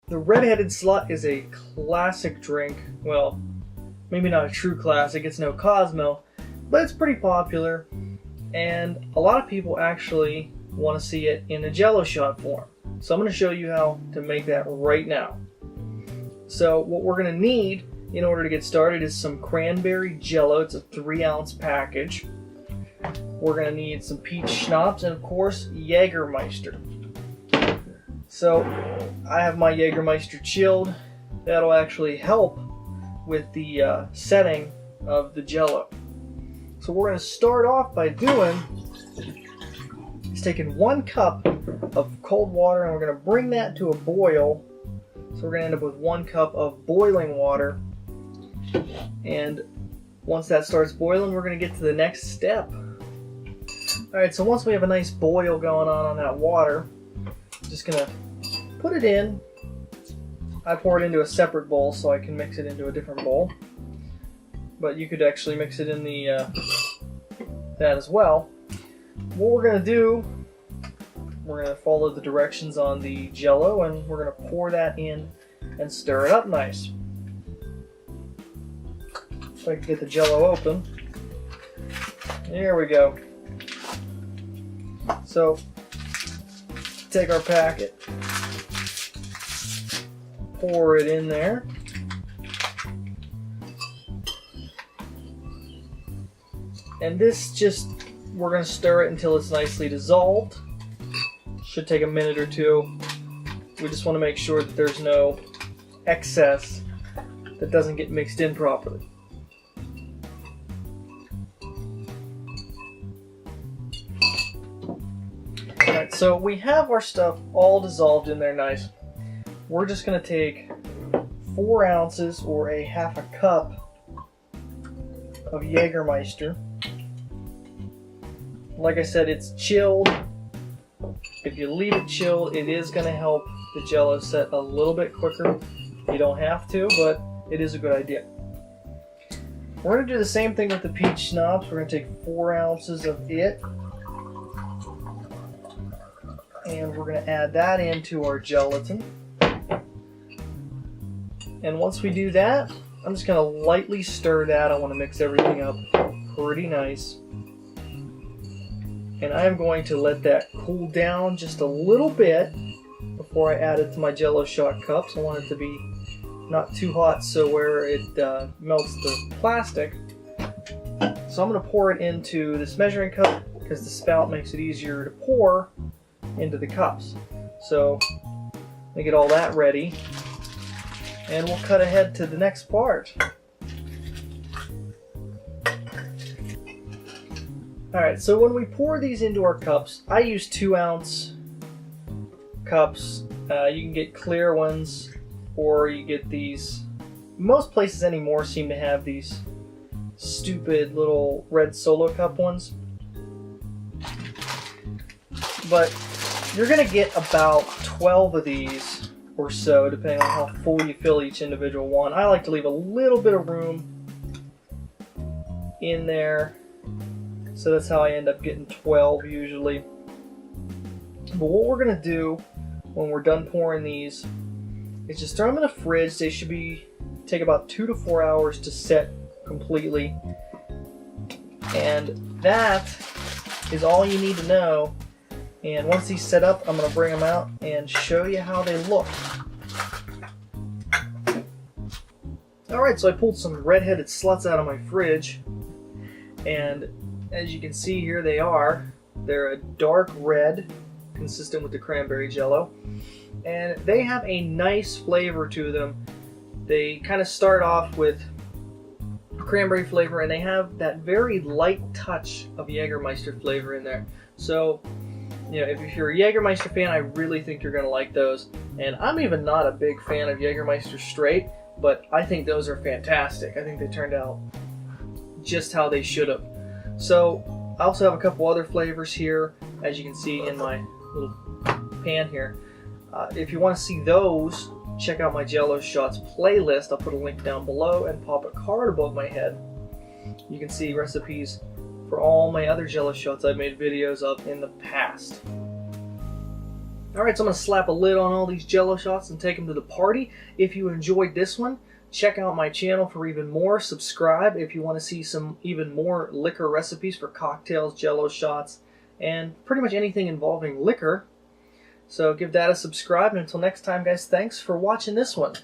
The Red Headed Slut is a classic drink. Well, maybe not a true classic, it's no Cosmo, but it's pretty popular, and a lot of people actually want to see it in a Jello Shot form. So I'm going to show you how to make that right now. So what we're going to need in order to get started is some Cranberry Jello. It's a 3-ounce package. We're going to need some Peach Schnapps and of course Jagermeister. So I have my Jagermeister chilled. That'll actually help with the setting of the Jello. So what we're going to start off by doing is taking 1 cup of cold water and we're going to bring that to a boil. So we're going to end up with 1 cup of boiling water. And once that starts boiling, we're going to get to the next step. Alright, so once we have a nice boil going on that water, I'm just going to put it in. I pour it into a separate bowl so I can mix it into a different bowl. But you could actually mix it in the that as well. What we're going to do, we're going to follow the directions on the Jello and we're going to pour that in and stir it up nice. So I can get the Jello open. There we go. So take our packet, pour it in there. And this just, we're going to stir it until it's nicely dissolved. Should take a minute or two. We just want to make sure that there's no excess that doesn't get mixed in properly. Alright, so we have our stuff all dissolved in there nice. We're just going to take 4 ounces or a half a cup of Jagermeister. Like I said, it's chilled. If you leave it chilled, it is going to help the Jello set a little bit quicker. You don't have to, but it is a good idea. We're going to do the same thing with the Peach Schnapps. We're going to take 4 ounces of it. And we're going to add that into our gelatin. And once we do that, I'm just going to lightly stir that. I want to mix everything up pretty nice. And I'm going to let that cool down just a little bit before I add it to my Jello Shot cups. I want it to be not too hot so where it melts the plastic. So I'm going to pour it into this measuring cup because the spout makes it easier to pour into the cups. So let me get all that ready and we'll cut ahead to the next part. Alright, so when we pour these into our cups, I use 2-ounce cups. You can get clear ones or you get these. Most places anymore seem to have these stupid little red solo cup ones. But you're going to get about 12 of these or so, depending on how full you fill each individual one. I like to leave a little bit of room in there, so that's how I end up getting 12 usually. But what we're going to do when we're done pouring these is just throw them in the fridge. They should take about 2 to 4 hours to set completely. And that is all you need to know. And once these set up, I'm going to bring them out and show you how they look. Alright, so I pulled some Red Headed Sluts out of my fridge. And as you can see here, they are. They're a dark red, consistent with the Cranberry Jello. And they have a nice flavor to them. They kind of start off with cranberry flavor and they have that very light touch of Jagermeister flavor in there. So, you know, if you're a Jagermeister fan, I really think you're going to like those. And I'm even not a big fan of Jagermeister straight, but I think those are fantastic. I think they turned out just how they should have. So I also have a couple other flavors here, as you can see in my little pan here. If you want to see those, check out my Jello Shots playlist. I'll put a link down below and pop a card above my head. You can see recipes for all my other Jello Shots I've made videos of in the past. Alright, so I'm going to slap a lid on all these Jello shots and take them to the party. If you enjoyed this one, check out my channel for even more. Subscribe if you want to see some even more liquor recipes for cocktails, Jello shots, and pretty much anything involving liquor. So give that a subscribe, and until next time, guys, thanks for watching this one.